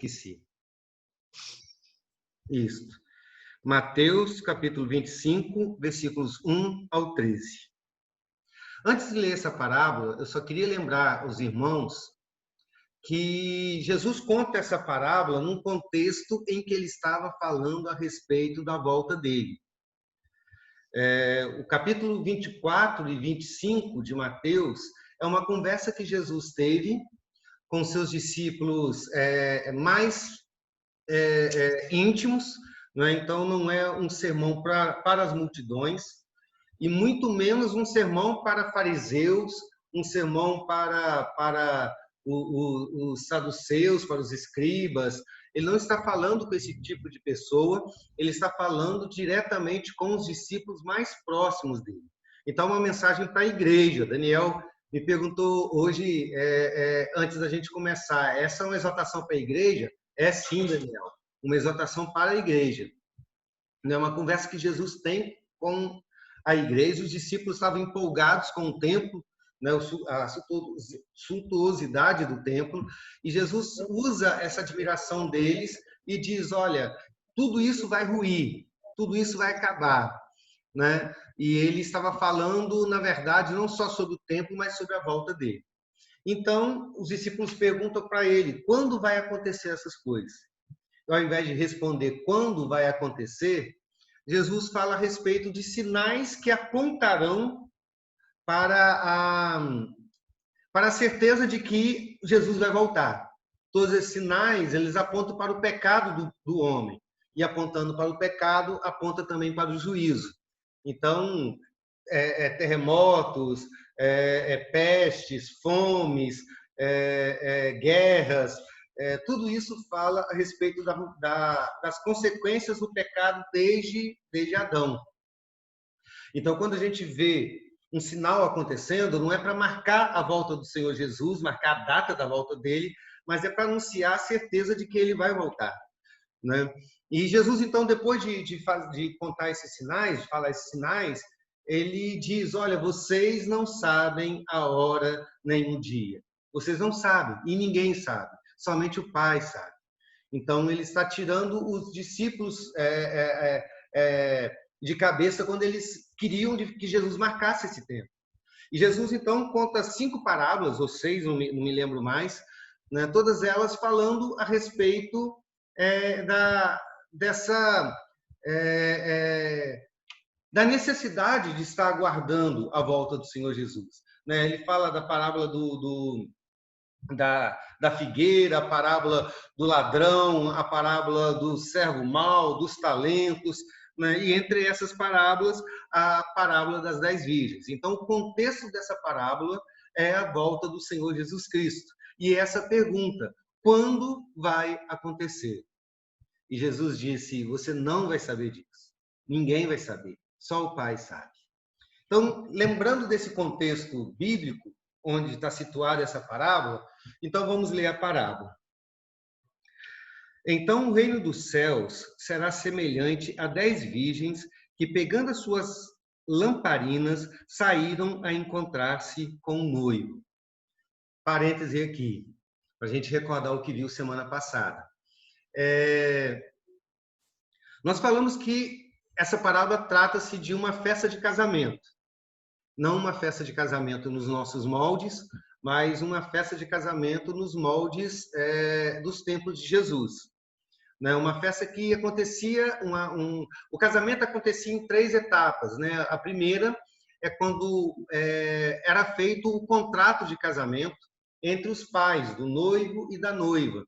Esqueci. Isso. Mateus, capítulo 25, versículos 1 ao 13. Antes de ler essa parábola, eu só queria lembrar os irmãos que Jesus conta essa parábola num contexto em que ele estava falando a respeito da volta dele. O capítulo 24 e 25 de Mateus é uma conversa que Jesus teve com seus discípulos mais íntimos, né? Então não é um sermão para as multidões, e muito menos um sermão para fariseus, um sermão para os saduceus, para os escribas. Ele não está falando com esse tipo de pessoa, ele está falando diretamente com os discípulos mais próximos dele. Então, uma mensagem para a igreja. Daniel me perguntou hoje, antes da gente começar, essa é uma exortação para a igreja? É sim, Daniel, uma exortação para a igreja. É uma conversa que Jesus tem com a igreja. Os discípulos estavam empolgados com o templo, né, a suntuosidade do templo, e Jesus usa essa admiração deles e diz: olha, tudo isso vai ruir, tudo isso vai acabar, né? E ele estava falando, na verdade, não só sobre o templo, mas sobre a volta dele. Então, os discípulos perguntam para ele: quando vai acontecer essas coisas? Ao invés de responder quando vai acontecer, Jesus fala a respeito de sinais que apontarão para a certeza de que Jesus vai voltar. Todos esses sinais, eles apontam para o pecado do homem. E apontando para o pecado, aponta também para o juízo. Então, terremotos, pestes, fomes, guerras, tudo isso fala a respeito das consequências do pecado desde Adão. Então, quando a gente vê um sinal acontecendo, não é para marcar a volta do Senhor Jesus, marcar a data da volta dele, mas é para anunciar a certeza de que ele vai voltar, né? E Jesus, então, depois de contar esses sinais, de falar esses sinais, ele diz: olha, vocês não sabem a hora nem o dia. Vocês não sabem, e ninguém sabe. Somente o Pai sabe. Então, ele está tirando os discípulos de cabeça quando eles queriam que Jesus marcasse esse tempo. E Jesus, então, conta 5 parábolas, ou 6, não me lembro mais, né? Todas elas falando a respeito da necessidade de estar aguardando a volta do Senhor Jesus, né? Ele fala da parábola da figueira, a parábola do ladrão, a parábola do servo mau, dos talentos, né? E entre essas parábolas, a parábola das 10 virgens. Então, o contexto dessa parábola é a volta do Senhor Jesus Cristo. E essa pergunta: quando vai acontecer? E Jesus disse: você não vai saber disso. Ninguém vai saber. Só o Pai sabe. Então, lembrando desse contexto bíblico, onde está situada essa parábola, então vamos ler a parábola. Então, o reino dos céus será semelhante a 10 virgens que, pegando as suas lamparinas, saíram a encontrar-se com o noivo. Parêntese aqui, para a gente recordar o que viu semana passada. Nós falamos que essa parábola trata-se de uma festa de casamento. Não uma festa de casamento nos nossos moldes, mas uma festa de casamento nos moldes dos tempos de Jesus. Né? Uma festa que acontecia, o casamento acontecia em 3 etapas. Né? A primeira é quando era feito o contrato de casamento entre os pais do noivo e da noiva.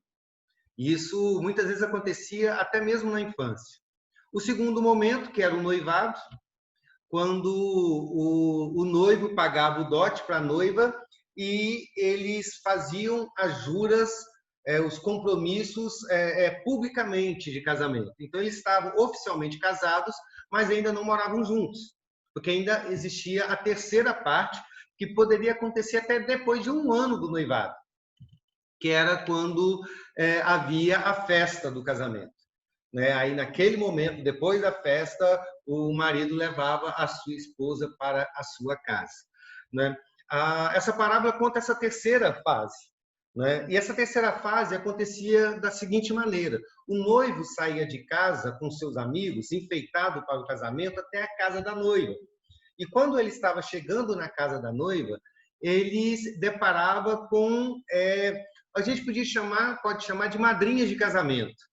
E isso muitas vezes acontecia até mesmo na infância. O segundo momento, que era o noivado, quando o noivo pagava o dote para a noiva e eles faziam as juras, os compromissos publicamente de casamento. Então, eles estavam oficialmente casados, mas ainda não moravam juntos, porque ainda existia a terceira parte, que poderia acontecer até depois de 1 ano do noivado, que era quando havia a festa do casamento. Né? Aí, naquele momento, depois da festa, o marido levava a sua esposa para a sua casa. Né? Essa parábola conta essa terceira fase, né? E essa terceira fase acontecia da seguinte maneira: o noivo saía de casa com seus amigos, enfeitado para o casamento, até a casa da noiva. E quando ele estava chegando na casa da noiva, ele se deparava com, a gente pode chamar de madrinhas de casamento,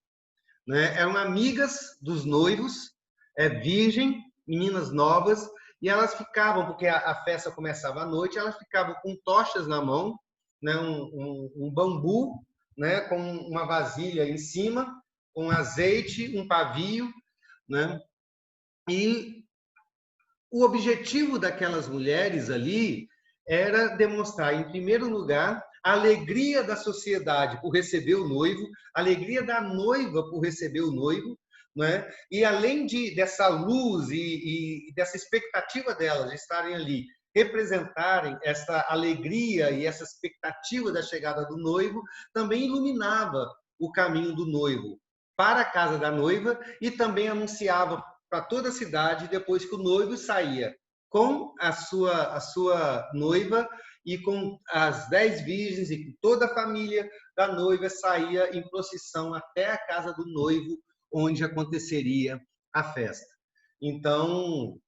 né? Eram amigas dos noivos, virgem, meninas novas, e elas ficavam, porque a festa começava à noite, elas ficavam com tochas na mão, né? Um bambu, né? Com uma vasilha em cima, com azeite, um pavio, né? E o objetivo daquelas mulheres ali era demonstrar, em primeiro lugar, a alegria da sociedade por receber o noivo, a alegria da noiva por receber o noivo, né? E além dessa luz e dessa expectativa delas de estarem ali, representarem essa alegria e essa expectativa da chegada do noivo, também iluminava o caminho do noivo para a casa da noiva e também anunciava para toda a cidade depois que o noivo saía com a sua noiva e com as 10 virgens e com toda a família da noiva saía em procissão até a casa do noivo, onde aconteceria a festa. Então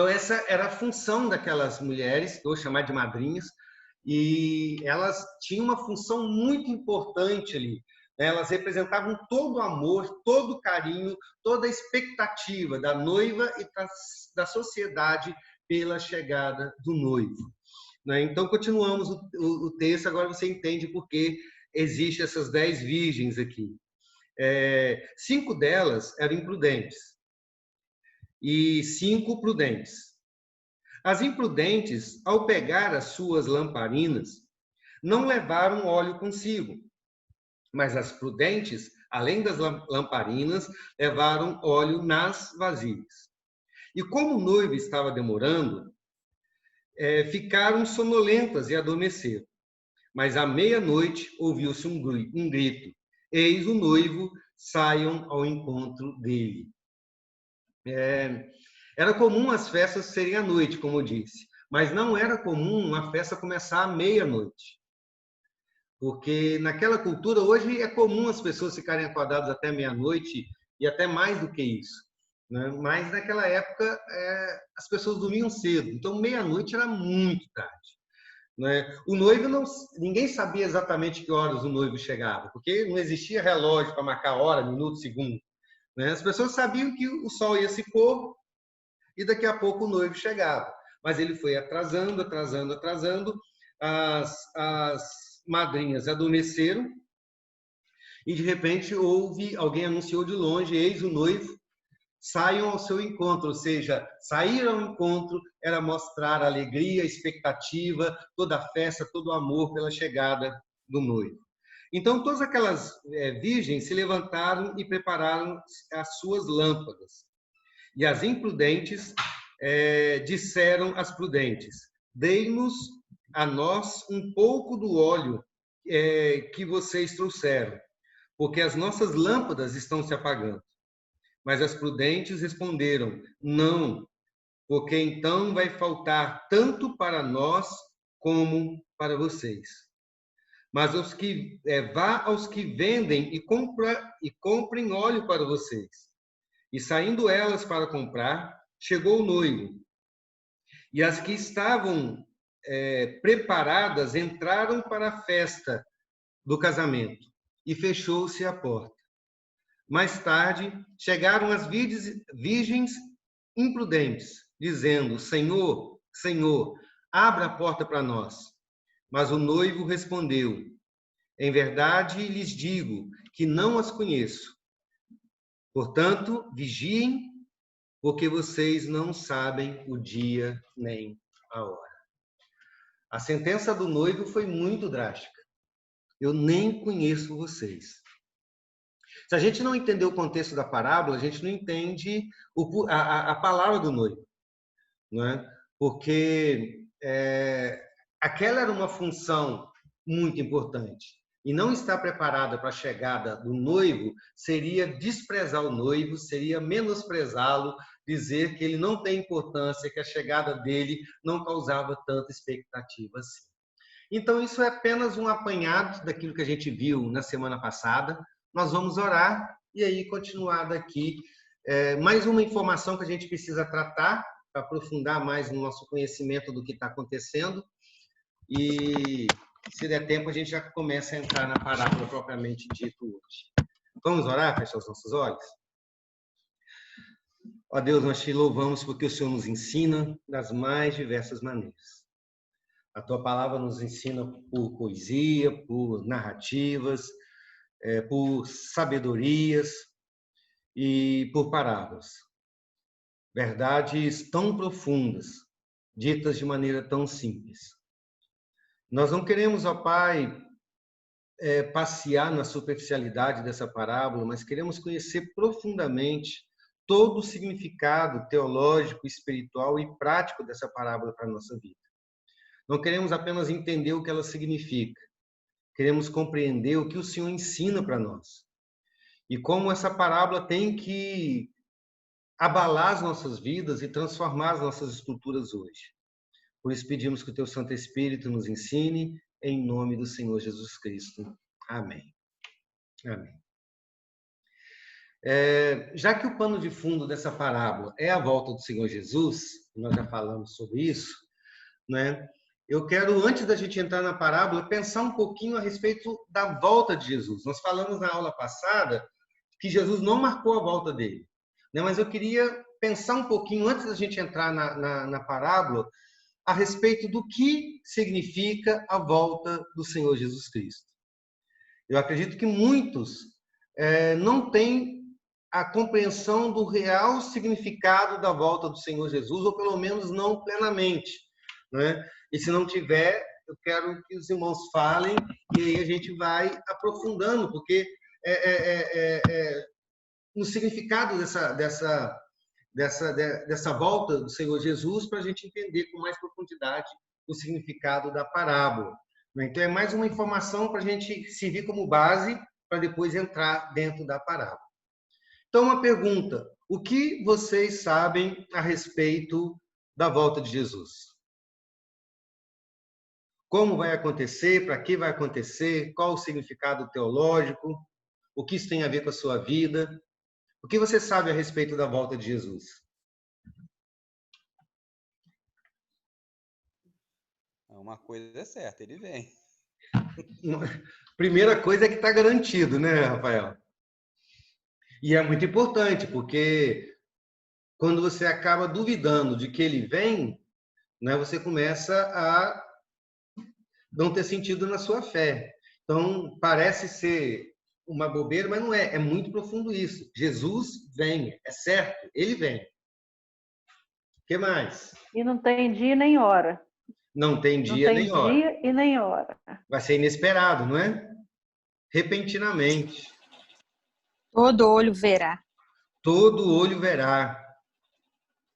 essa era a função daquelas mulheres, que eu vou chamar de madrinhas, e elas tinham uma função muito importante ali. Elas representavam todo o amor, todo o carinho, toda a expectativa da noiva e da sociedade pela chegada do noivo. Então, continuamos o texto, agora você entende por que existem essas 10 virgens aqui. 5 delas eram imprudentes e 5 prudentes. As imprudentes, ao pegar as suas lamparinas, não levaram óleo consigo, mas as prudentes, além das lamparinas, levaram óleo nas vasilhas. E como o noivo estava demorando, ficaram sonolentas e adormeceram. Mas à meia-noite ouviu-se um grito: eis o noivo, saiam ao encontro dele. Era comum as festas serem à noite, como eu disse, mas não era comum uma festa começar à meia-noite. Porque naquela cultura, hoje é comum as pessoas ficarem acordadas até meia-noite e até mais do que isso, né? Mas naquela época as pessoas dormiam cedo, então meia-noite era muito tarde, né? O noivo ninguém sabia exatamente que horas o noivo chegava, porque não existia relógio para marcar hora, minuto, segundo, né? As pessoas sabiam que o sol ia se pôr e daqui a pouco o noivo chegava, mas ele foi atrasando. As madrinhas adormeceram e de repente alguém anunciou de longe: eis o noivo, saiam ao seu encontro. Ou seja, sair ao encontro era mostrar a alegria, a expectativa, toda a festa, todo o amor pela chegada do noivo. Então todas aquelas virgens se levantaram e prepararam as suas lâmpadas. E as imprudentes disseram às prudentes: dei-nos a nós um pouco do óleo que vocês trouxeram, porque as nossas lâmpadas estão se apagando. Mas as prudentes responderam: não, porque então vai faltar tanto para nós como para vocês. Mas vá aos que vendem e comprem óleo para vocês. E saindo elas para comprar, chegou o noivo. E as que estavam preparadas entraram para a festa do casamento e fechou-se a porta. Mais tarde, chegaram as virgens imprudentes, dizendo: Senhor, Senhor, abra a porta para nós. Mas o noivo respondeu: em verdade lhes digo que não as conheço. Portanto, vigiem, porque vocês não sabem o dia nem a hora. A sentença do noivo foi muito drástica. Eu nem conheço vocês. Se a gente não entender o contexto da parábola, a gente não entende a palavra do noivo, não é? Porque aquela era uma função muito importante. E não estar preparada para a chegada do noivo seria desprezar o noivo, seria menosprezá-lo, dizer que ele não tem importância, que a chegada dele não causava tanta expectativa assim. Então, isso é apenas um apanhado daquilo que a gente viu na semana passada. Nós vamos orar e aí continuar daqui. Mais uma informação que a gente precisa tratar para aprofundar mais no nosso conhecimento do que está acontecendo. E, se der tempo, a gente já começa a entrar na parábola propriamente dito hoje. Vamos orar, fechar os nossos olhos? Ó Deus, nós te louvamos porque o Senhor nos ensina das mais diversas maneiras. A tua palavra nos ensina por poesia, por narrativas, por sabedorias e por parábolas. Verdades tão profundas, ditas de maneira tão simples. Nós não queremos, ó Pai, passear na superficialidade dessa parábola, mas queremos conhecer profundamente todo o significado teológico, espiritual e prático dessa parábola para a nossa vida. Não queremos apenas entender o que ela significa, queremos compreender o que o Senhor ensina para nós. E como essa parábola tem que abalar as nossas vidas e transformar as nossas estruturas hoje. Por isso pedimos que o teu Santo Espírito nos ensine, em nome do Senhor Jesus Cristo. Amém. Amém. Já que o pano de fundo dessa parábola é a volta do Senhor Jesus, nós já falamos sobre isso, né? Eu quero, antes da gente entrar na parábola, pensar um pouquinho a respeito da volta de Jesus. Nós falamos na aula passada que Jesus não marcou a volta dele, né? Mas eu queria pensar um pouquinho, antes da gente entrar na parábola, a respeito do que significa a volta do Senhor Jesus Cristo. Eu acredito que muitos não têm a compreensão do real significado da volta do Senhor Jesus, ou pelo menos não plenamente, né? E se não tiver, eu quero que os irmãos falem, e aí a gente vai aprofundando, porque no significado dessa volta do Senhor Jesus, para a gente entender com mais profundidade o significado da parábola. Então, é mais uma informação para a gente servir como base para depois entrar dentro da parábola. Então, uma pergunta: o que vocês sabem a respeito da volta de Jesus? Como vai acontecer? Para que vai acontecer? Qual o significado teológico? O que isso tem a ver com a sua vida? O que você sabe a respeito da volta de Jesus? Uma coisa é certa, ele vem. Primeira coisa é que está garantido, né, Rafael? E é muito importante, porque quando você acaba duvidando de que ele vem, né, você começa a não ter sentido na sua fé. Então, parece ser uma bobeira, mas não é. É muito profundo isso. Jesus vem, é certo, ele vem. O que mais? E não tem dia nem hora. Não tem dia nem hora. Não tem dia e nem hora. Vai ser inesperado, não é? Repentinamente. Todo olho verá. Todo olho verá.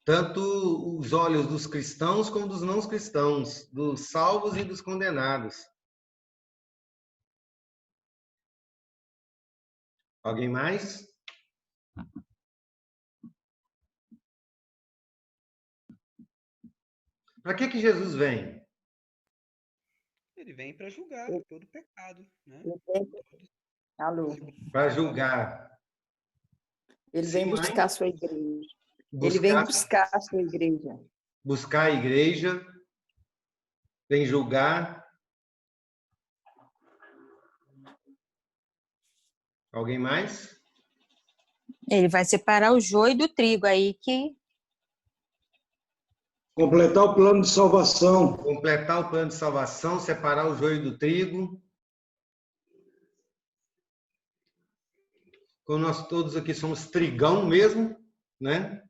Tanto os olhos dos cristãos como dos não cristãos, dos salvos e dos condenados. Alguém mais? Para que Jesus vem? Ele vem para julgar todo pecado, né? Alô. Para julgar. Ele vem buscar a sua igreja. Ele vem buscar a sua igreja. Buscar a igreja, vem julgar. Alguém mais? Ele vai separar o joio do trigo, aí que... Completar o plano de salvação. Completar o plano de salvação, separar o joio do trigo. Como nós todos aqui somos trigão mesmo, né?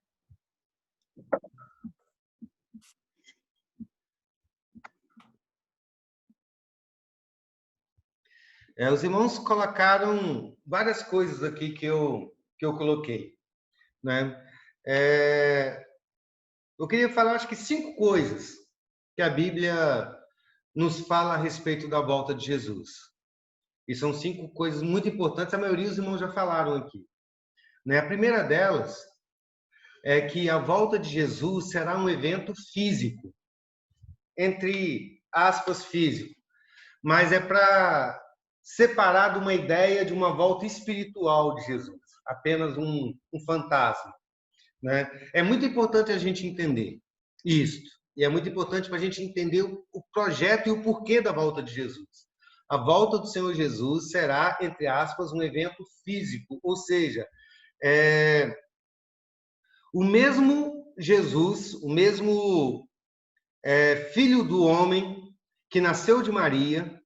Os irmãos colocaram várias coisas aqui que eu coloquei, né? Eu queria falar, acho que 5 coisas que a Bíblia nos fala a respeito da volta de Jesus. E são 5 coisas muito importantes, a maioria dos irmãos já falaram aqui, né? A primeira delas é que a volta de Jesus será um evento físico, entre aspas, físico. mas é para separar de uma ideia de uma volta espiritual de Jesus, apenas um fantasma, né? É muito importante a gente entender isso, e é muito importante para a gente entender o projeto e o porquê da volta de Jesus. A volta do Senhor Jesus será, entre aspas, um evento físico, ou seja, o mesmo Jesus, o mesmo Filho do Homem que nasceu de Maria,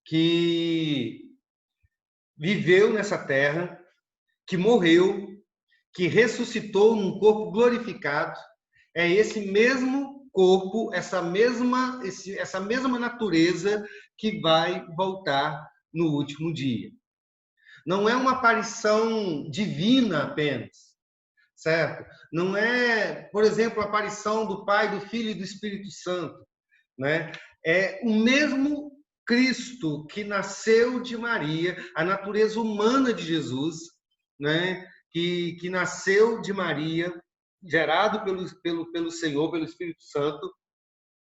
que viveu nessa terra, que morreu, que ressuscitou num corpo glorificado, é esse mesmo corpo, essa mesma natureza que vai voltar no último dia. Não é uma aparição divina apenas, certo? Não é, por exemplo, a aparição do Pai, do Filho e do Espírito Santo, né? É o mesmo Cristo que nasceu de Maria, a natureza humana de Jesus, né? Que nasceu de Maria, gerado pelo Senhor, pelo Espírito Santo,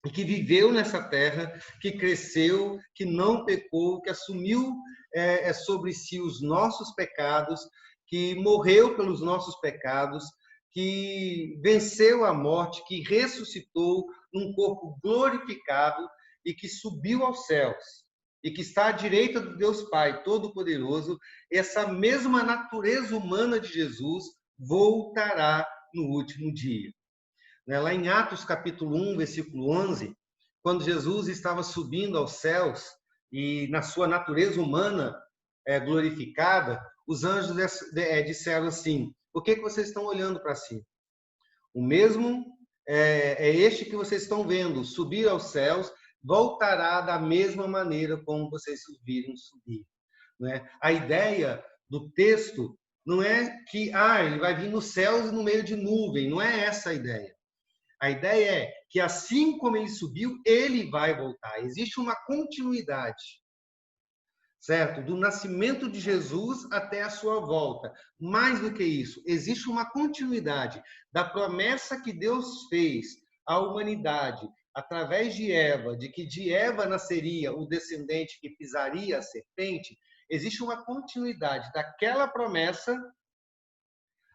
e que viveu nessa terra, que cresceu, que não pecou, que assumiu sobre si os nossos pecados, que morreu pelos nossos pecados, que venceu a morte, que ressuscitou num corpo glorificado e que subiu aos céus e que está à direita do Deus Pai Todo-Poderoso. Essa mesma natureza humana de Jesus voltará no último dia. Lá em Atos capítulo 1, versículo 11, quando Jesus estava subindo aos céus e na sua natureza humana glorificada, os anjos disseram assim: por que vocês estão olhando para si? O mesmo é este que vocês estão vendo, subir aos céus, voltará da mesma maneira como vocês o viram subir. Né? A ideia do texto não é que ele vai vir nos céus no meio de nuvem, não é essa a ideia. A ideia é que assim como ele subiu, ele vai voltar. Existe uma continuidade, certo? Do nascimento de Jesus até a sua volta. Mais do que isso, existe uma continuidade da promessa que Deus fez à humanidade através de Eva, de que de Eva nasceria o descendente que pisaria a serpente. Existe uma continuidade daquela promessa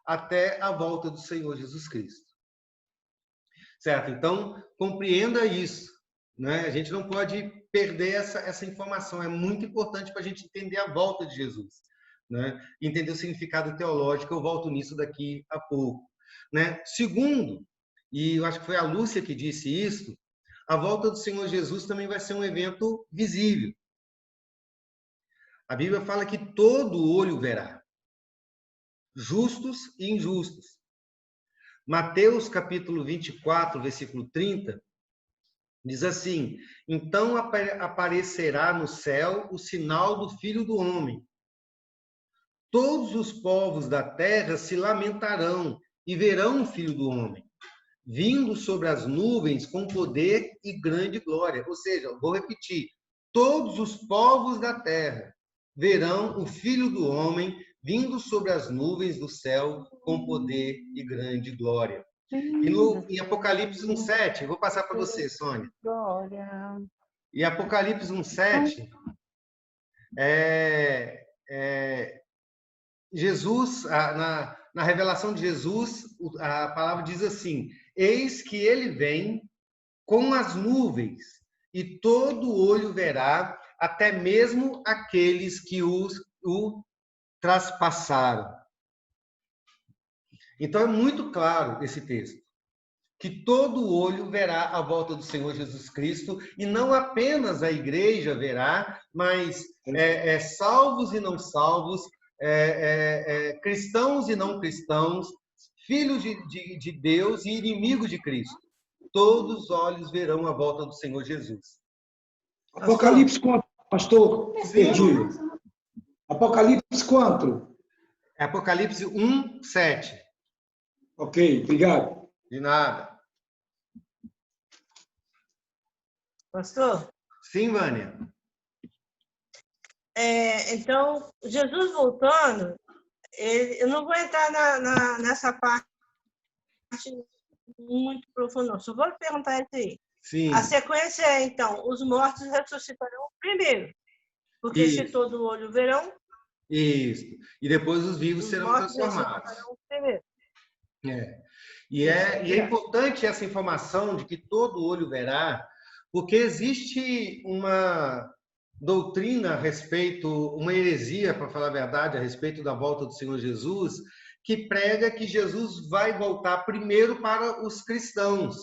até a volta do Senhor Jesus Cristo. Certo? Então, compreenda isso, né? A gente não pode perder essa informação. É muito importante para a gente entender a volta de Jesus, né? Entender o significado teológico. Eu volto nisso daqui a pouco, né? Segundo, e eu acho que foi a Lúcia que disse isso, a volta do Senhor Jesus também vai ser um evento visível. A Bíblia fala que todo olho verá, justos e injustos. Mateus capítulo 24, versículo 30, diz assim: então aparecerá no céu o sinal do Filho do Homem. Todos os povos da terra se lamentarão e verão o Filho do Homem, vindo sobre as nuvens com poder e grande glória. Ou seja, vou repetir, todos os povos da terra verão o Filho do Homem vindo sobre as nuvens do céu com poder e grande glória. E em Apocalipse 1:7, vou passar para você, Sônia. Glória. Em Apocalipse 1:7, Jesus, na revelação de Jesus, a palavra diz assim: eis que ele vem com as nuvens, e todo olho verá, até mesmo aqueles que o traspassaram. Então é muito claro esse texto, que todo olho verá a volta do Senhor Jesus Cristo, e não apenas a igreja verá, mas salvos e não salvos, cristãos e não cristãos, filhos de Deus e inimigos de Cristo. Todos os olhos verão a volta do Senhor Jesus. Apocalipse quanto, pastor? Perdi. Apocalipse quanto? Apocalipse 1:7. Ok, obrigado. De nada. Pastor? Sim, Vânia. Então, Jesus voltando, eu não vou entrar nessa parte muito profunda, não. Só vou perguntar isso aí. Sim, A sequência é, então, os mortos ressuscitarão primeiro, porque se isso, todo olho verão, isso. E depois os vivos os serão mortos transformados. ressuscitarão primeiro. É. Isso, E é obrigada. importante essa informação de que todo olho verá, porque existe uma doutrina a respeito, uma heresia, para falar a verdade, a respeito da volta do Senhor Jesus, que prega que Jesus vai voltar primeiro para os cristãos,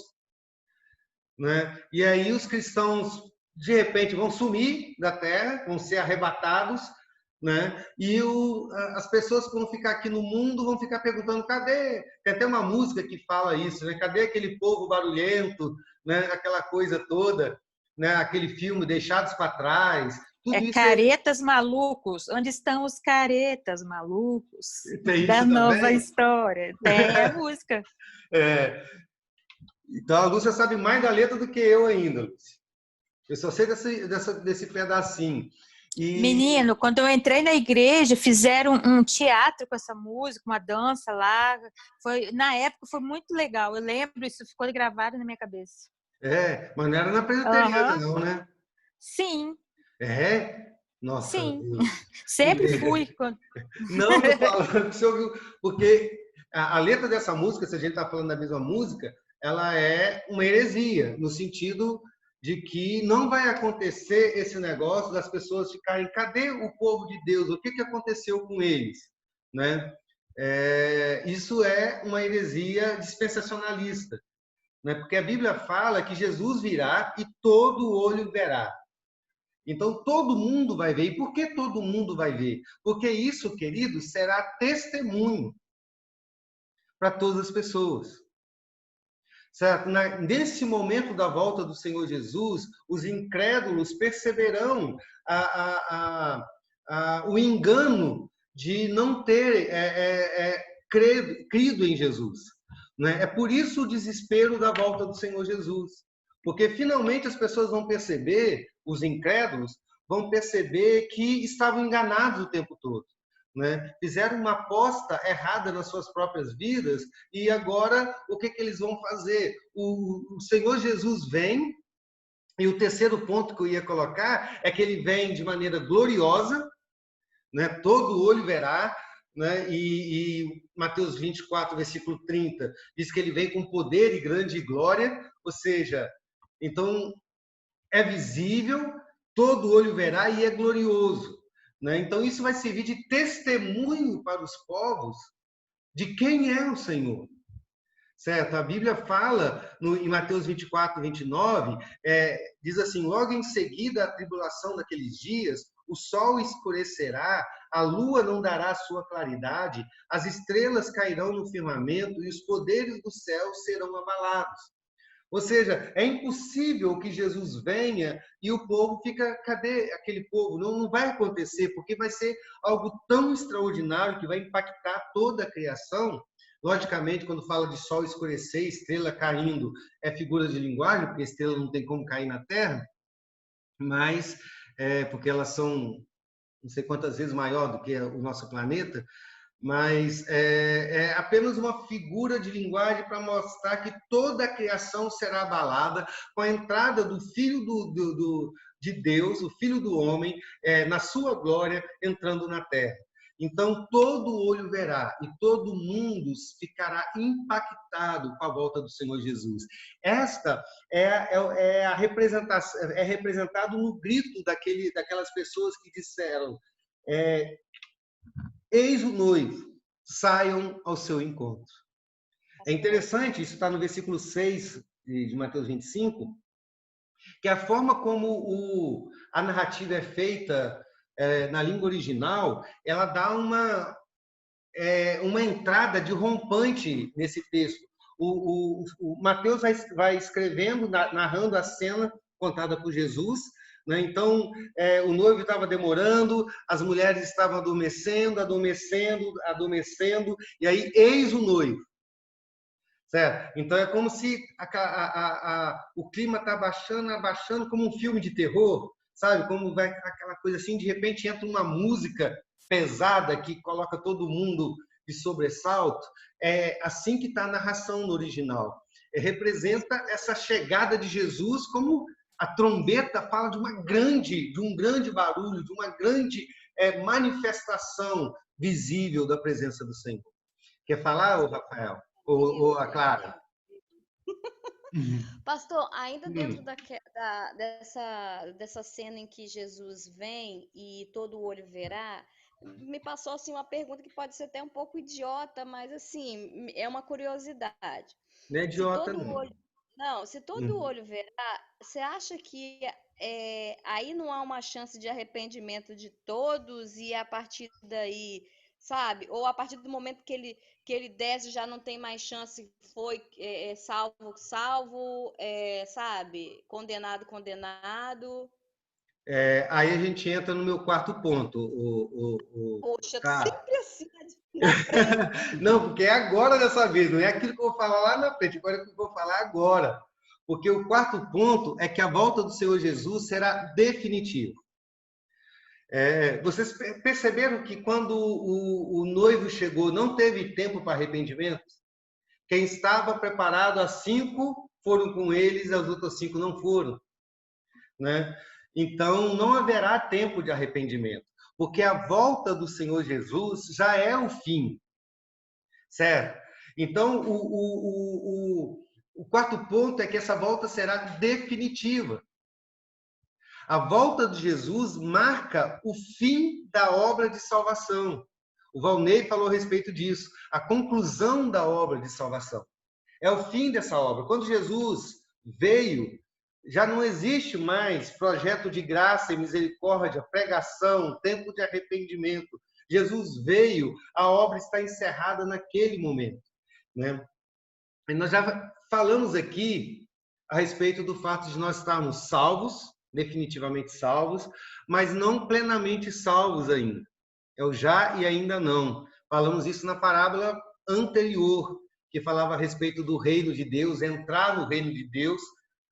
né? E aí os cristãos, de repente, vão sumir da terra, vão ser arrebatados, né? E as pessoas que vão ficar aqui no mundo vão ficar perguntando, cadê? Tem até uma música que fala isso, né? Cadê aquele povo barulhento, né? Aquela coisa toda, né? Aquele filme Deixados para Trás. Tudo isso Caretas malucos. Onde estão os caretas malucos tem da isso nova também. história? Tem a música. É. Então a Lúcia sabe mais da letra do que eu ainda, Lúcia. Eu só sei desse pedacinho. Menino, quando eu entrei na igreja, fizeram um teatro com essa música, uma dança lá. Na época foi muito legal. Eu lembro, isso ficou gravado na minha cabeça. Mas não era na presbiteriana, Uhum. não, né? Sim. Nossa. Sim. Sempre fui. Não, tô falando que você ouviu, porque a letra dessa música, se a gente está falando da mesma música, ela é uma heresia, no sentido de que não vai acontecer esse negócio das pessoas ficarem, cadê o povo de Deus? O que aconteceu com eles? Né? Isso é uma heresia dispensacionalista, né? Porque a Bíblia fala que Jesus virá e todo olho verá. Então, todo mundo vai ver. E por que todo mundo vai ver? Porque isso, querido, será testemunho para todas as pessoas. Certo? Nesse momento da volta do Senhor Jesus, os incrédulos perceberão o engano de não ter crido em Jesus. Né? É por isso o desespero da volta do Senhor Jesus. Porque finalmente as pessoas vão perceber, os incrédulos vão perceber que estavam enganados o tempo todo. Né? Fizeram uma aposta errada nas suas próprias vidas e agora o que eles vão fazer? O Senhor Jesus vem, e o terceiro ponto que eu ia colocar é que ele vem de maneira gloriosa, né? Todo olho verá, né? E Mateus 24, versículo 30, diz que ele vem com poder e grande glória, ou seja, então é visível, todo olho verá e é glorioso. Né? Então, isso vai servir de testemunho para os povos de quem é o Senhor. Certo? A Bíblia fala, em Mateus 24, 29, diz assim, logo em seguida a tribulação daqueles dias, o sol escurecerá, a lua não dará sua claridade, as estrelas cairão no firmamento e os poderes do céu serão abalados. Ou seja, é impossível que Jesus venha e o povo fica, cadê aquele povo? Não vai acontecer, porque vai ser algo tão extraordinário que vai impactar toda a criação. Logicamente, quando fala de sol escurecer, estrela caindo, é figura de linguagem, porque estrela não tem como cair na Terra, mas porque elas são não sei quantas vezes maior do que o nosso planeta, mas é apenas uma figura de linguagem para mostrar que toda a criação será abalada com a entrada do Filho de Deus, o Filho do Homem, na sua glória, entrando na Terra. Então, todo olho verá e todo mundo ficará impactado com a volta do Senhor Jesus. Esta a representação, é representado no grito daquelas pessoas que disseram eis o noivo, saiam ao seu encontro. É interessante, isso está no versículo 6 de Mateus 25, que a forma como a narrativa é feita na língua original, ela dá uma entrada de rompante nesse texto. O Mateus vai escrevendo, narrando a cena contada por Jesus, né? Então, o noivo estava demorando, as mulheres estavam adormecendo, e aí, eis o noivo. Certo? Então, é como se o clima está abaixando, como um filme de terror, sabe? Como vai aquela coisa assim, de repente entra uma música pesada que coloca todo mundo de sobressalto. É assim que está a narração no original. representa essa chegada de Jesus, como a trombeta fala de um grande barulho, de uma grande manifestação visível da presença do Senhor. Quer falar, ô Rafael? Ou a Clara? Pastor, ainda dentro dessa cena em que Jesus vem e todo olho verá, me passou assim uma pergunta que pode ser até um pouco idiota, mas assim, é uma curiosidade. Não é idiota, Se todo olho verá, você acha que aí não há uma chance de arrependimento de todos e a partir daí, sabe? Ou a partir do momento que ele desce já não tem mais chance, foi salvo, sabe? Condenado. Aí a gente entra no meu quarto ponto. Poxa, Cara. sempre assim, na frente. Não, porque é agora dessa vez, não é aquilo que eu vou falar lá na frente, agora é o que eu vou falar agora. Porque o quarto ponto é que a volta do Senhor Jesus será definitiva. Vocês perceberam que quando o noivo chegou, não teve tempo para arrependimento? Quem estava preparado, as 5 foram com eles, as outras 5 não foram. Né? Então, não haverá tempo de arrependimento, porque a volta do Senhor Jesus já é o fim. Certo? Então, o quarto ponto é que essa volta será definitiva. A volta de Jesus marca o fim da obra de salvação. O Valnei falou a respeito disso. A conclusão da obra de salvação. É o fim dessa obra. Quando Jesus veio, já não existe mais projeto de graça e misericórdia, pregação, tempo de arrependimento. Jesus veio, a obra está encerrada naquele momento. Né? E nós já falamos aqui a respeito do fato de nós estarmos salvos, definitivamente salvos, mas não plenamente salvos ainda. É o já e ainda não. Falamos isso na parábola anterior, que falava a respeito do reino de Deus, entrar no reino de Deus,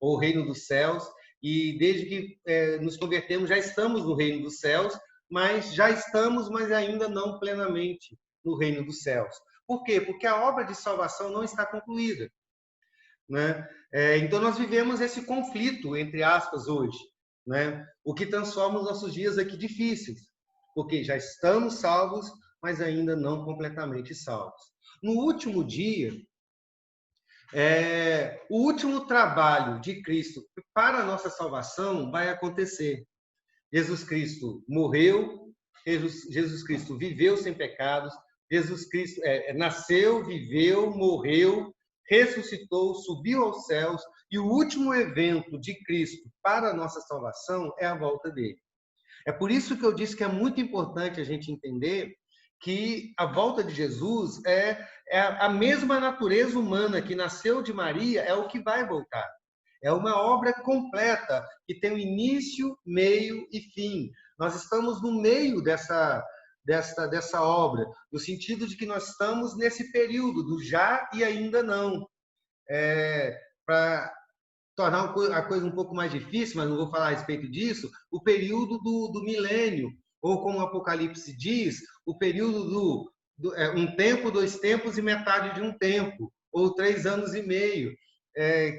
ou reino dos céus, e desde que nos convertemos já estamos no reino dos céus, mas já estamos, mas ainda não plenamente no reino dos céus. Por quê? Porque a obra de salvação não está concluída. Né? Então nós vivemos esse conflito, entre aspas, hoje, né? O que transforma os nossos dias aqui difíceis, porque já estamos salvos, mas ainda não completamente salvos. No último dia, o último trabalho de Cristo para a nossa salvação vai acontecer. Jesus Cristo morreu, Jesus Cristo viveu sem pecados, Jesus Cristo nasceu, viveu, morreu, ressuscitou, subiu aos céus, e o último evento de Cristo para a nossa salvação é a volta dele. É por isso que eu disse que é muito importante a gente entender que a volta de Jesus é a mesma natureza humana que nasceu de Maria, é o que vai voltar. É uma obra completa, que tem um início, meio e fim. Nós estamos no meio dessa obra, no sentido de que nós estamos nesse período do já e ainda não. Para tornar a coisa um pouco mais difícil, mas não vou falar a respeito disso, o período do milênio, ou como o Apocalipse diz, o período um tempo, 2 tempos e metade de um tempo, ou 3 anos e meio,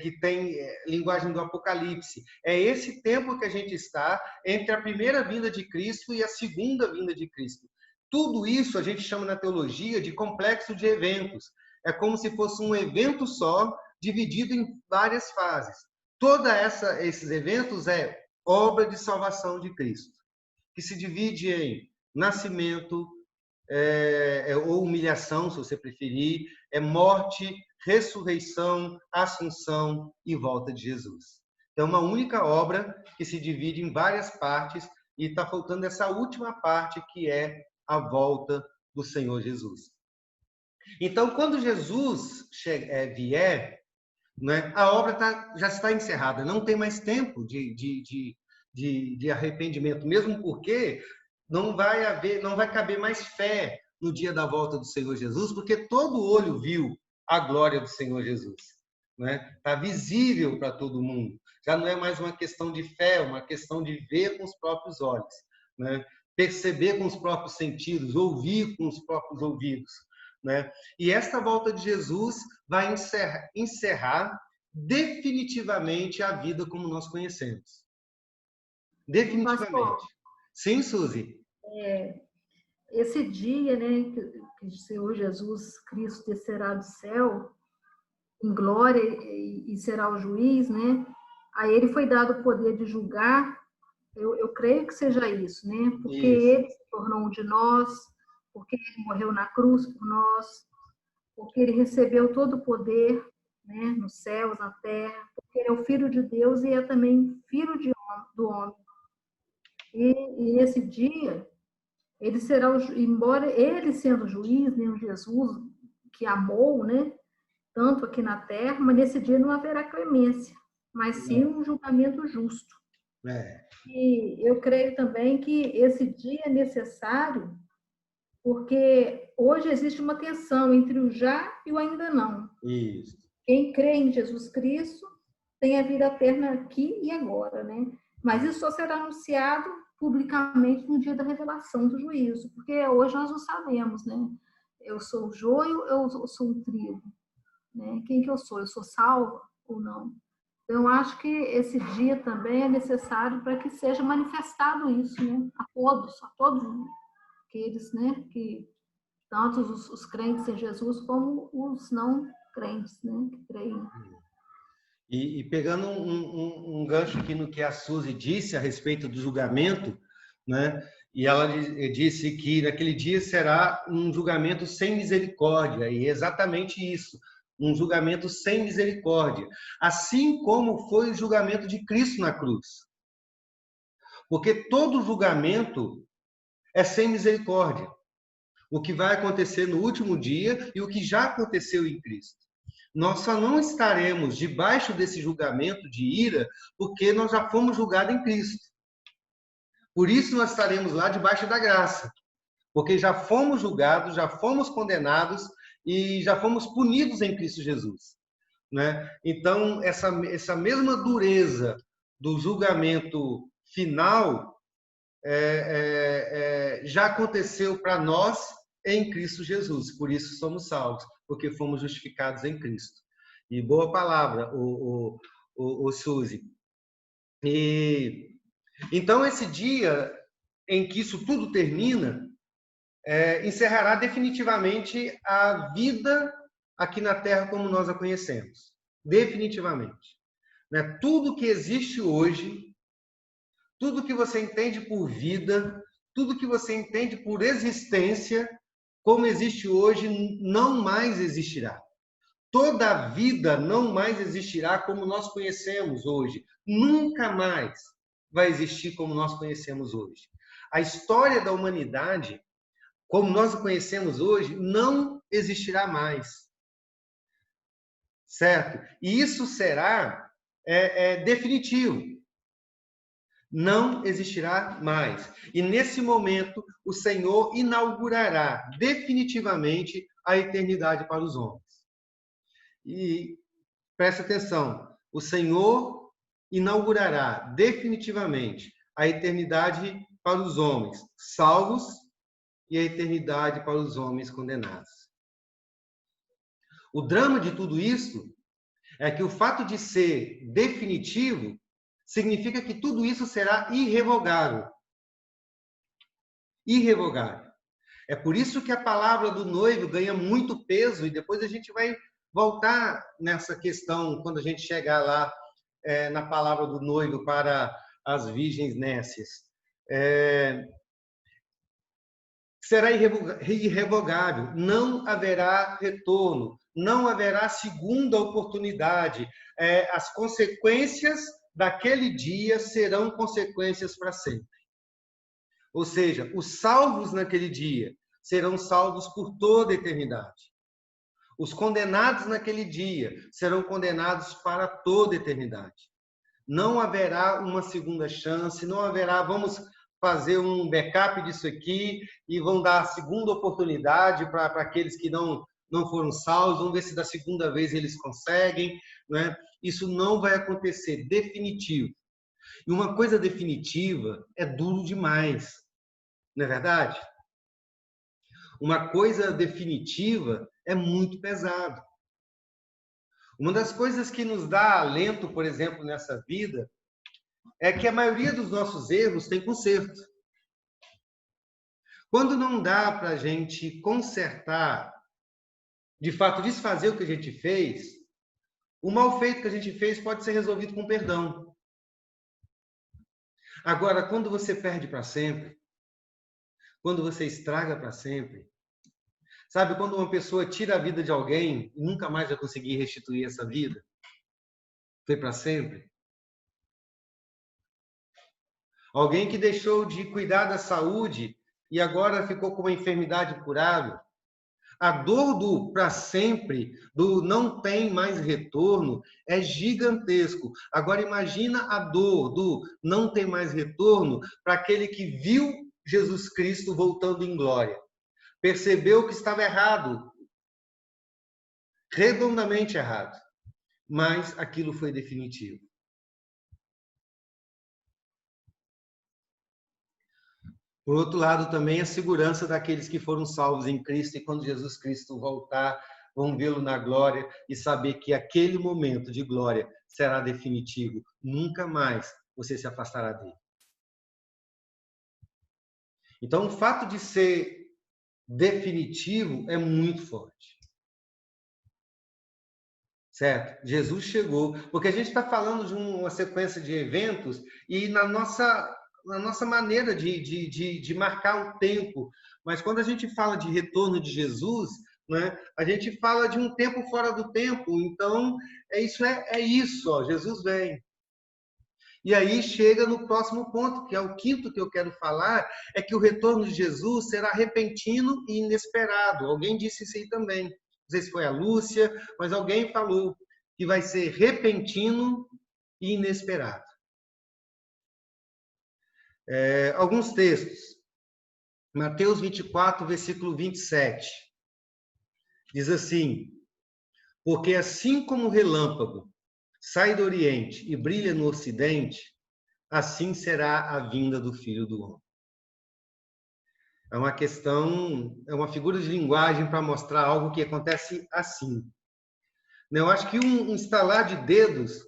que tem linguagem do Apocalipse. É esse tempo que a gente está entre a primeira vinda de Cristo e a segunda vinda de Cristo. Tudo isso a gente chama na teologia de complexo de eventos. É como se fosse um evento só, dividido em várias fases. Todos esses eventos é obra de salvação de Cristo, que se divide em nascimento, ou humilhação, se você preferir, morte, ressurreição, assunção e volta de Jesus. Então, é uma única obra que se divide em várias partes e está faltando essa última parte, que é a volta do Senhor Jesus. Então, quando Jesus vier, né, a obra já está encerrada, não tem mais tempo de arrependimento, mesmo porque não vai caber mais fé no dia da volta do Senhor Jesus, porque todo olho viu a glória do Senhor Jesus. Está visível para todo mundo. Já não é mais uma questão de fé, é uma questão de ver com os próprios olhos, né? Perceber com os próprios sentidos, ouvir com os próprios ouvidos. né? E esta volta de Jesus vai encerrar definitivamente a vida como nós conhecemos. Definitivamente. Pastor, Sim, Suzy? esse dia, né, que o Senhor Jesus Cristo descerá do céu em glória e será o juiz, né? A ele foi dado o poder de julgar. Eu creio que seja isso, né? Porque Isso. ele se tornou um de nós, porque ele morreu na cruz por nós, porque ele recebeu todo o poder, né, nos céus, na terra, porque ele é o Filho de Deus e é também filho do homem. E nesse dia, ele será, embora ele sendo juiz, né, o Jesus que amou, né, tanto aqui na terra, mas nesse dia não haverá clemência, mas sim um julgamento justo. E eu creio também que esse dia é necessário porque hoje existe uma tensão entre o já e o ainda não. Isso. Quem crê em Jesus Cristo tem a vida eterna aqui e agora, né? Mas isso só será anunciado publicamente no dia da revelação do juízo, porque hoje nós não sabemos, né? Eu sou o joio, eu sou o trigo, né? Quem que eu sou? Eu sou salva ou não? Então, eu acho que esse dia também é necessário para que seja manifestado isso, né? A todos aqueles, né? Que tanto os crentes em Jesus como os não crentes, né? Que creem. E pegando um gancho aqui no que a Suzy disse a respeito do julgamento, né? E ela disse que naquele dia será um julgamento sem misericórdia, e é exatamente isso, um julgamento sem misericórdia, assim como foi o julgamento de Cristo na cruz. Porque todo julgamento é sem misericórdia. O que vai acontecer no último dia e o que já aconteceu em Cristo. Nós só não estaremos debaixo desse julgamento de ira porque nós já fomos julgados em Cristo. Por isso nós estaremos lá debaixo da graça. Porque já fomos julgados, já fomos condenados e já fomos punidos em Cristo Jesus, né? Então, essa mesma dureza do julgamento final já aconteceu para nós em Cristo Jesus. Por isso somos salvos, porque fomos justificados em Cristo. E boa palavra, o Suzy. Então, esse dia em que isso tudo termina, encerrará definitivamente a vida aqui na Terra como nós a conhecemos. Definitivamente. Né? Tudo que existe hoje, tudo que você entende por vida, tudo que você entende por existência, como existe hoje, não mais existirá. Toda a vida não mais existirá como nós conhecemos hoje. Nunca mais vai existir como nós conhecemos hoje. A história da humanidade, como nós a conhecemos hoje, não existirá mais. Certo? E isso será definitivo. Não existirá mais. E nesse momento, o Senhor inaugurará definitivamente a eternidade para os homens. E preste atenção, o Senhor inaugurará definitivamente a eternidade para os homens salvos e a eternidade para os homens condenados. O drama de tudo isso é que o fato de ser definitivo significa que tudo isso será irrevogável. Irrevogável. É por isso que a palavra do noivo ganha muito peso, e depois a gente vai voltar nessa questão quando a gente chegar lá na palavra do noivo para as virgens nécias. Será irrevogável, não haverá retorno, não haverá segunda oportunidade. As consequências daquele dia serão consequências para sempre. Ou seja, os salvos naquele dia serão salvos por toda a eternidade. Os condenados naquele dia serão condenados para toda a eternidade. Não haverá uma segunda chance, não haverá, vamos fazer um backup disso aqui e vão dar a segunda oportunidade para aqueles que não foram salvos, vamos ver se da segunda vez eles conseguem, né? Isso não vai acontecer, definitivo. E uma coisa definitiva é duro demais, não é verdade? uma coisa definitiva, é muito pesado. Uma das coisas que nos dá alento, por exemplo, nessa vida, é que a maioria dos nossos erros tem conserto. Quando não dá para a gente consertar, de fato, desfazer o que a gente fez, o mal feito que a gente fez pode ser resolvido com perdão. Agora, quando você perde para sempre, quando você estraga para sempre, sabe, quando uma pessoa tira a vida de alguém e nunca mais vai conseguir restituir essa vida, foi para sempre. Alguém que deixou de cuidar da saúde e agora ficou com uma enfermidade incurável. A dor do para sempre, do não tem mais retorno, é gigantesco. Agora imagina a dor do não tem mais retorno para aquele que viu Jesus Cristo voltando em glória. Percebeu que estava errado, redondamente errado, mas aquilo foi definitivo. Por outro lado, também a segurança daqueles que foram salvos em Cristo e quando Jesus Cristo voltar, vão vê-lo na glória e saber que aquele momento de glória será definitivo. Nunca mais você se afastará dele. Então, o fato de ser definitivo é muito forte. Certo? Jesus chegou, porque a gente está falando de uma sequência de eventos e na nossa maneira de marcar o tempo. Mas quando a gente fala de retorno de Jesus, né, a gente fala de um tempo fora do tempo. Então, é isso, ó, Jesus vem. E aí chega no próximo ponto, que é o quinto que eu quero falar, é que o retorno de Jesus será repentino e inesperado. Alguém disse isso aí também. Não sei se foi a Lúcia, mas alguém falou que vai ser repentino e inesperado. Alguns textos. Mateus 24, versículo 27. Diz assim: porque assim como o relâmpago sai do Oriente e brilha no Ocidente, assim será a vinda do Filho do Homem. É uma questão, é uma figura de linguagem para mostrar algo que acontece assim. Eu acho que um estalar de dedos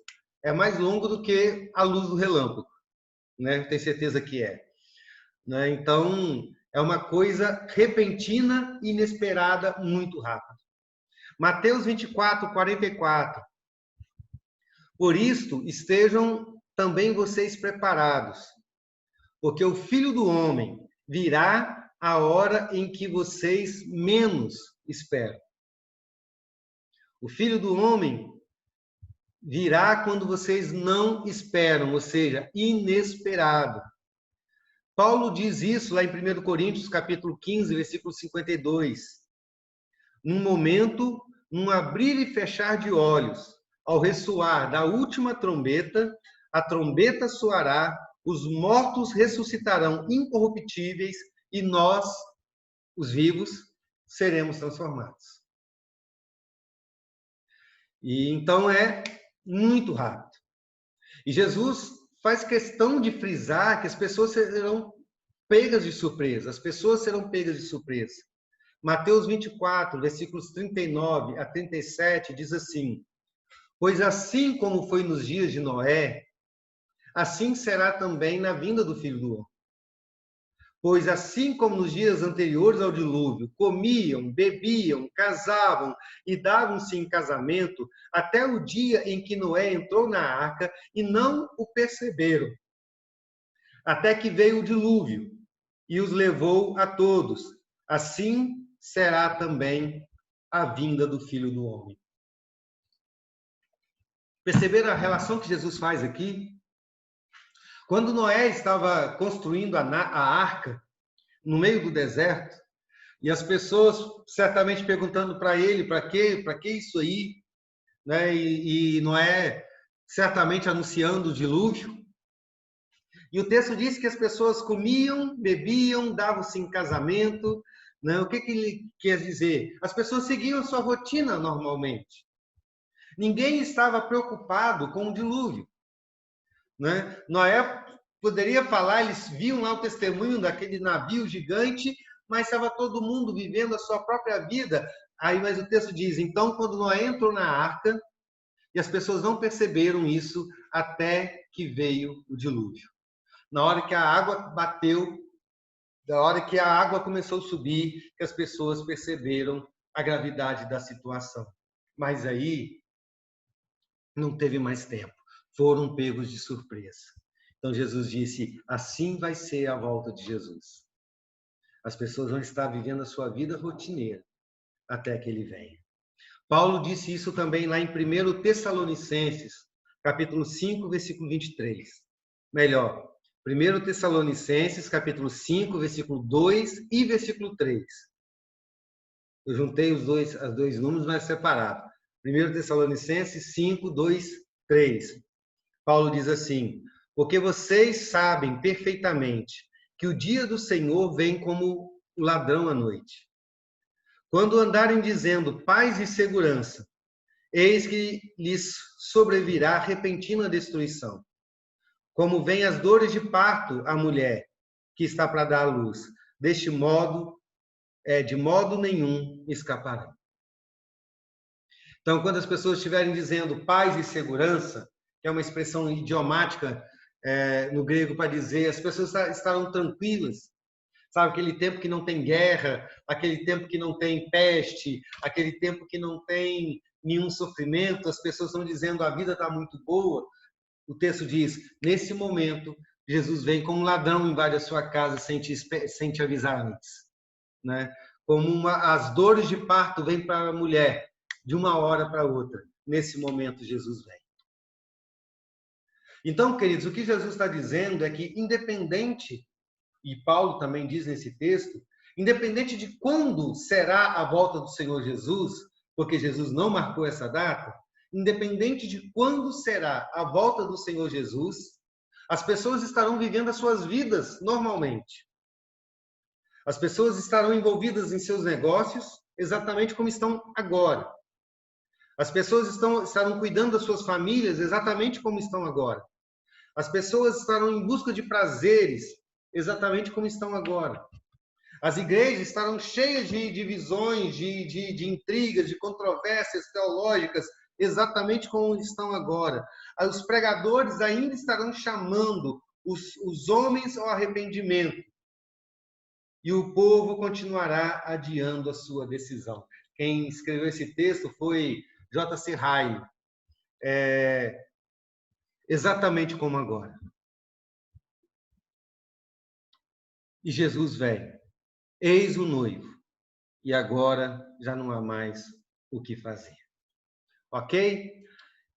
é mais longo do que a luz do relâmpago, né? Tenho certeza que é. Né? Então, é uma coisa repentina e inesperada, muito rápida. Mateus 24, 44. Por isto, estejam também vocês preparados, porque o Filho do Homem virá a hora em que vocês menos esperam. O Filho do Homem virá quando vocês não esperam, ou seja, inesperado. Paulo diz isso lá em 1 Coríntios, capítulo 15, versículo 52. Num momento, num abrir e fechar de olhos, ao ressoar da última trombeta, a trombeta soará, os mortos ressuscitarão incorruptíveis e nós, os vivos, seremos transformados. E então é muito rápido. E Jesus faz questão de frisar que as pessoas serão pegas de surpresa. As pessoas serão pegas de surpresa. Mateus 24, versículos 39 a 37, diz assim: pois assim como foi nos dias de Noé, assim será também na vinda do Filho do Homem. Pois assim como nos dias anteriores ao dilúvio, comiam, bebiam, casavam e davam-se em casamento, até o dia em que Noé entrou na arca e não o perceberam. Até que veio o dilúvio e os levou a todos. Assim será também a vinda do Filho do Homem. Perceberam a relação que Jesus faz aqui? Quando Noé estava construindo a arca no meio do deserto, e as pessoas certamente perguntando para ele, para que isso aí? Né? E Noé certamente anunciando o dilúvio. E o texto diz que as pessoas comiam, bebiam, davam-se em casamento. Né? O que ele quer dizer? As pessoas seguiam a sua rotina normalmente. Ninguém estava preocupado com o dilúvio. Né? Noé poderia falar, eles viam lá o testemunho daquele navio gigante, mas estava todo mundo vivendo a sua própria vida. Aí, mas o texto diz, então, quando Noé entrou na arca, e as pessoas não perceberam isso até que veio o dilúvio. Na hora que a água bateu, na hora que a água começou a subir, que as pessoas perceberam a gravidade da situação. Mas aí, não teve mais tempo. Foram pegos de surpresa. Então, Jesus disse, assim vai ser a volta de Jesus. As pessoas vão estar vivendo a sua vida rotineira até que ele venha. Paulo disse isso também lá em 1 Tessalonicenses, capítulo 5, versículo 23. Melhor, 1 Tessalonicenses, capítulo 5, versículo 2 e versículo 3. Eu juntei os dois números, mas separado. 1 Tessalonicenses 5, 2, 3. Paulo diz assim, porque vocês sabem perfeitamente que o dia do Senhor vem como o ladrão à noite. Quando andarem dizendo paz e segurança, eis que lhes sobrevirá repentina destruição. Como vêm as dores de parto à mulher que está para dar à luz. Deste modo, de modo nenhum escaparão. Então, quando as pessoas estiverem dizendo paz e segurança, que é uma expressão idiomática no grego para dizer as pessoas estarão tranquilas, sabe, aquele tempo que não tem guerra, aquele tempo que não tem peste, aquele tempo que não tem nenhum sofrimento, as pessoas estão dizendo a vida está muito boa. O texto diz, nesse momento, Jesus vem como um ladrão, invade a sua casa sem te avisar antes. Né? Como as dores de parto vêm para a mulher, de uma hora para outra. Nesse momento, Jesus vem. Então, queridos, o que Jesus está dizendo é que, independente, e Paulo também diz nesse texto, independente de quando será a volta do Senhor Jesus, porque Jesus não marcou essa data, independente de quando será a volta do Senhor Jesus, as pessoas estarão vivendo as suas vidas normalmente. As pessoas estarão envolvidas em seus negócios exatamente como estão agora. As pessoas estarão cuidando das suas famílias exatamente como estão agora. As pessoas estarão em busca de prazeres exatamente como estão agora. As igrejas estarão cheias de divisões, de intrigas, de controvérsias teológicas, exatamente como estão agora. Os pregadores ainda estarão chamando os homens ao arrependimento. E o povo continuará adiando a sua decisão. Quem escreveu esse texto foi J.C. Ryle. Exatamente como agora. E Jesus vem. Eis o noivo. E agora já não há mais o que fazer. Ok?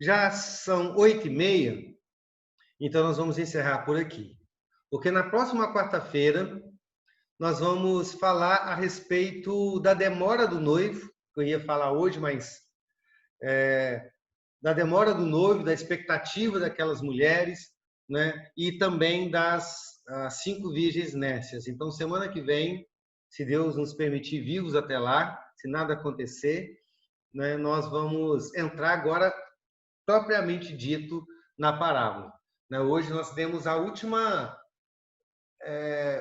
Já são 8h30, então nós vamos encerrar por aqui. Porque na próxima quarta-feira nós vamos falar a respeito da demora do noivo, que eu ia falar hoje, mas da demora do noivo, da expectativa daquelas mulheres, né? E também das 5 virgens nécias. Então, semana que vem, se Deus nos permitir vivos até lá, se nada acontecer, né, nós vamos entrar agora, propriamente dito, na parábola. Né? Hoje nós temos o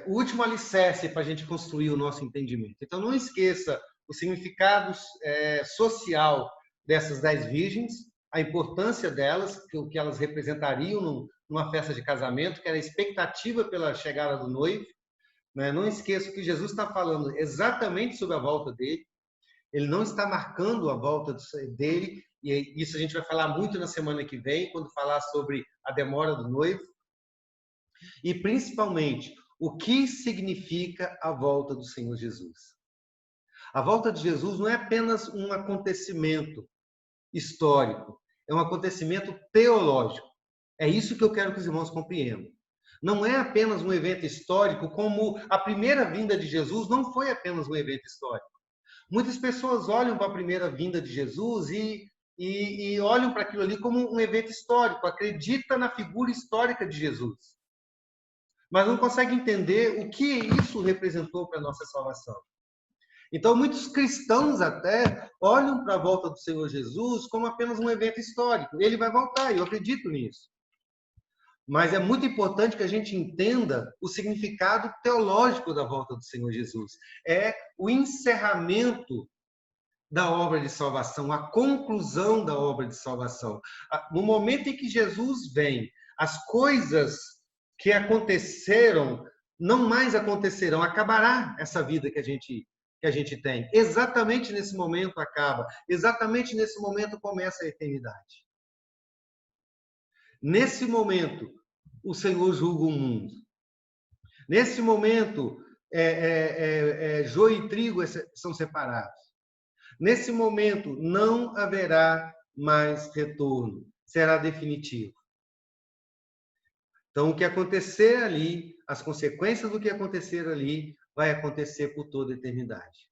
último alicerce para a gente construir o nosso entendimento. Então, não esqueça o significado social dessas 10 virgens, a importância delas, o que elas representariam numa festa de casamento, que era a expectativa pela chegada do noivo. Né? Não esqueça que Jesus está falando exatamente sobre a volta dele. Ele não está marcando a volta dele, e isso a gente vai falar muito na semana que vem, quando falar sobre a demora do noivo. E, principalmente, o que significa a volta do Senhor Jesus. A volta de Jesus não é apenas um acontecimento histórico, é um acontecimento teológico. É isso que eu quero que os irmãos compreendam. Não é apenas um evento histórico, como a primeira vinda de Jesus não foi apenas um evento histórico. Muitas pessoas olham para a primeira vinda de Jesus e olham para aquilo ali como um evento histórico, acreditam na figura histórica de Jesus, mas não conseguem entender o que isso representou para a nossa salvação. Então, muitos cristãos até olham para a volta do Senhor Jesus como apenas um evento histórico. Ele vai voltar, eu acredito nisso. Mas é muito importante que a gente entenda o significado teológico da volta do Senhor Jesus. É o encerramento da obra de salvação, a conclusão da obra de salvação. No momento em que Jesus vem, as coisas que aconteceram não mais acontecerão, acabará essa vida que a gente tem. Exatamente nesse momento acaba, exatamente nesse momento começa a eternidade. Nesse momento, o Senhor julga o mundo. Nesse momento, joio e trigo são separados. Nesse momento, não haverá mais retorno. Será definitivo. Então, o que acontecer ali, as consequências do que acontecer ali, vai acontecer por toda a eternidade.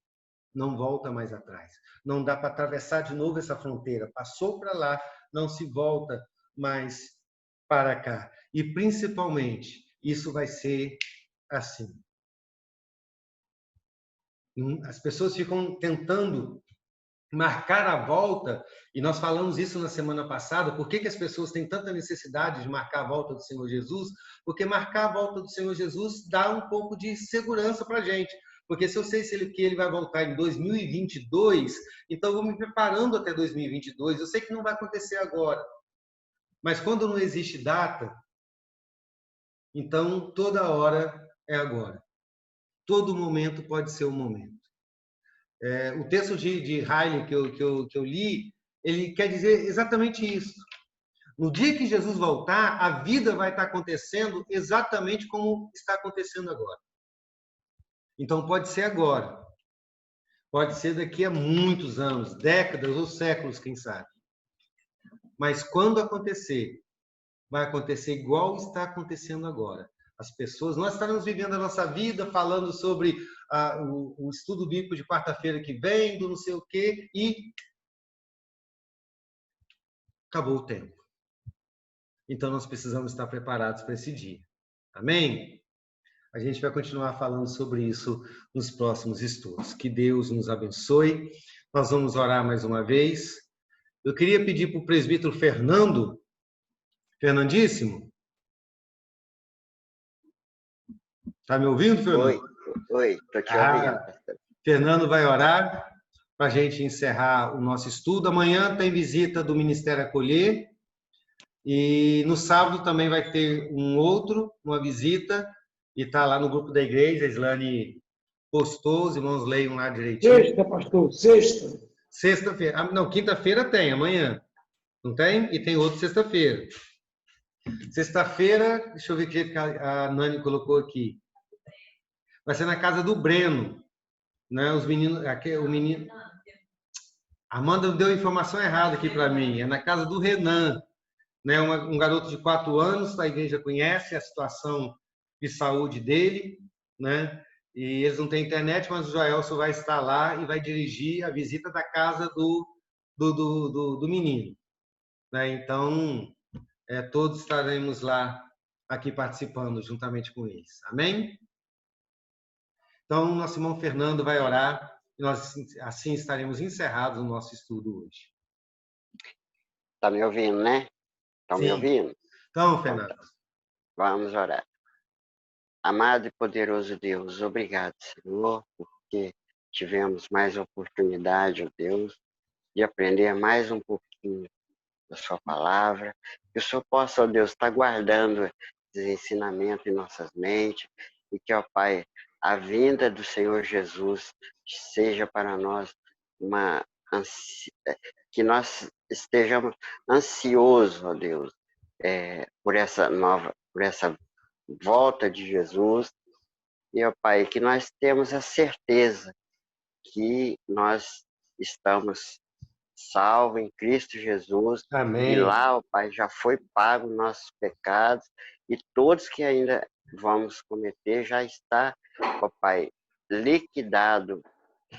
Não volta mais atrás. Não dá para atravessar de novo essa fronteira. Passou para lá, não se volta mais para cá. E, principalmente, isso vai ser assim. As pessoas ficam tentando marcar a volta, e nós falamos isso na semana passada. Por que as pessoas têm tanta necessidade de marcar a volta do Senhor Jesus? Porque marcar a volta do Senhor Jesus dá um pouco de segurança para a gente. Porque se eu sei que ele vai voltar em 2022, então eu vou me preparando até 2022. Eu sei que não vai acontecer agora. Mas quando não existe data, então toda hora é agora. Todo momento pode ser o momento. O texto de Riley que eu li, ele quer dizer exatamente isso. No dia que Jesus voltar, a vida vai estar acontecendo exatamente como está acontecendo agora. Então pode ser agora. Pode ser daqui a muitos anos, décadas ou séculos, quem sabe. Mas quando acontecer, vai acontecer igual está acontecendo agora. As pessoas, nós estaremos vivendo a nossa vida falando sobre o estudo bíblico de quarta-feira que vem, do não sei o quê, e acabou o tempo. Então, nós precisamos estar preparados para esse dia. Amém? A gente vai continuar falando sobre isso nos próximos estudos. Que Deus nos abençoe. Nós vamos orar mais uma vez. Eu queria pedir para o presbítero Fernandíssimo. Está me ouvindo, Fernando? Oi, estou te ouvindo. Fernando vai orar para a gente encerrar o nosso estudo. Amanhã tem visita do Ministério Acolher. E no sábado também vai ter uma visita, e está lá no grupo da igreja. A Islane postou, os irmãos leiam lá direitinho. Sexta, pastor, sexta. Sexta-feira. Não, quinta-feira tem, amanhã. Não tem? E tem outro sexta-feira. Sexta-feira, deixa eu ver o que a Nani colocou aqui. Vai ser na casa do Breno, né? Os meninos, o menino. A Amanda deu a informação errada aqui para mim. É na casa do Renan, né? Um garoto de 4 anos. A igreja conhece a situação de saúde dele, né? E eles não têm internet, mas o Joelson vai estar lá e vai dirigir a visita da casa do menino, né? Então, todos estaremos lá aqui participando juntamente com eles. Amém? Então, nosso irmão Fernando vai orar e nós assim estaremos encerrados o nosso estudo hoje. Está me ouvindo, né? Estão me ouvindo? Então, Fernando. Vamos orar. Amado e poderoso Deus, obrigado, Senhor, porque tivemos mais oportunidade, ó Deus, de aprender mais um pouquinho da sua palavra. Que o Senhor possa, ó Deus, estar guardando esses ensinamentos em nossas mentes e que, ó Pai, a vinda do Senhor Jesus seja para nós que nós estejamos ansiosos, ó Deus, por essa volta de Jesus, e, ó Pai, que nós temos a certeza que nós estamos salvos em Cristo Jesus. Amém. E lá, ó Pai, já foi pago nossos pecados, e todos que ainda vamos cometer já está, ó Pai, liquidado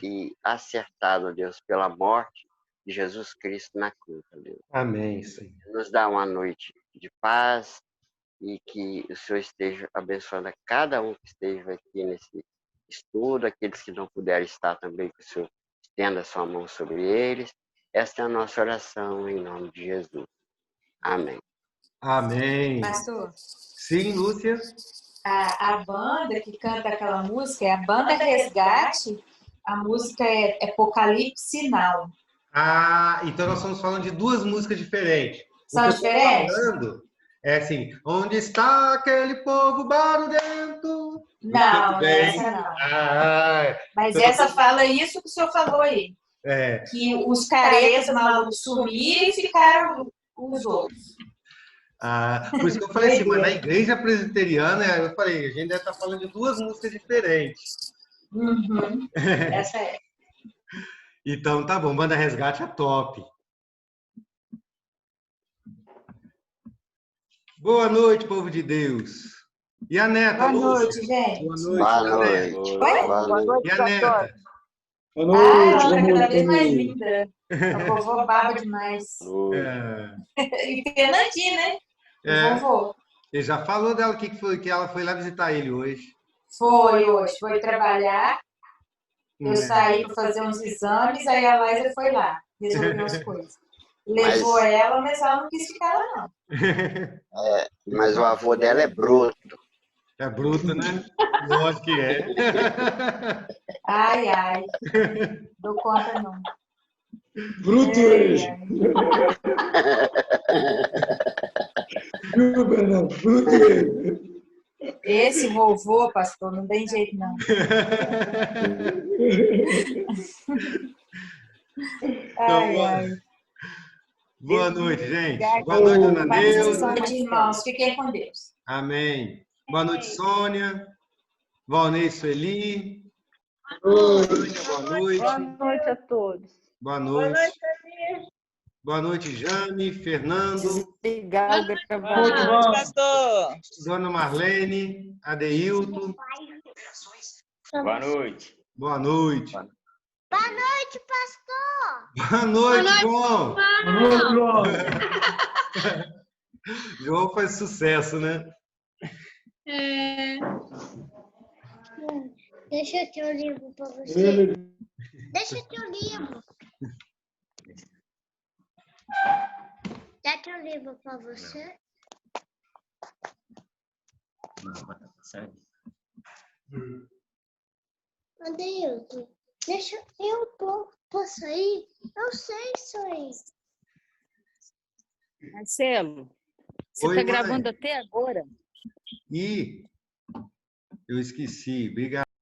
e acertado, ó Deus, pela morte de Jesus Cristo na cruz, ó Deus. Amém, Senhor. Nos dá uma noite de paz e que o Senhor esteja abençoando a cada um que esteja aqui nesse estudo, aqueles que não puderem estar também, que o Senhor estenda a sua mão sobre eles. Esta é a nossa oração em nome de Jesus. Amém. Amém. Pastor, Sim, Lúcia. a banda que canta aquela música é a Banda Resgate. A música é Apocalipse Now. Ah, então nós estamos falando de duas músicas diferentes. São O que eu estou diferentes? falando é assim, onde está aquele povo barulhento? Não, Bem. essa não. Ah, Mas então, essa fala isso que o senhor falou aí. é. Que os caretas malucos sumiram e ficaram os outros. Ah, por isso que eu falei assim, mas na igreja presbiteriana, eu falei, a gente deve estar falando de duas músicas diferentes. Uhum. Essa é. Então tá bom, Banda Resgate é top. Boa noite, povo de Deus. E a neta, Boa Lúcia? noite, gente. Boa noite. Boa Neta. noite. Oi? Boa noite. E a neta? Boa Ah, noite, ela boa tá cada noite vez mais também. linda. A vovó baba demais. E Fernandinho, né? É, O vovô. ele já falou dela que ela foi lá visitar ele hoje. Foi hoje, foi trabalhar. Eu É. saí para fazer uns exames, aí a Laísa foi lá, resolveu as coisas. Levou Mas- ela, mas ela não quis ficar lá, não. Mas o avô dela é bruto. É bruto, né? Lógico que é. Ai, ai. Dou conta, não. Bruto hoje. Viu, Bernardo? Bruto hoje. Esse vovô, pastor, não tem jeito, não. Ai, ai. Boa noite, gente. Obrigada. Boa noite, Dona Paz e Neuza. saúde, irmãos. Fiquem com Deus. Amém. Boa noite, Sônia. Valnei Sueli. Oi. Boa noite. Boa noite a todos. Boa noite. Boa noite, Jane, Fernando, Obrigada, Muito bom. Pastor. Dona Marlene, Adeilton. Boa noite. Boa noite. Boa noite, pastor! Boa noite, João. Boa noite, João. João faz sucesso, né? Deixa eu ter o livro para você. Deixa eu ter o livro. Dá teu livro para você. Adeilton, deixa eu posso ir? Eu sei sair. Marcelo, você Oi, está mãe. gravando até agora? Ih, eu esqueci. Obrigado.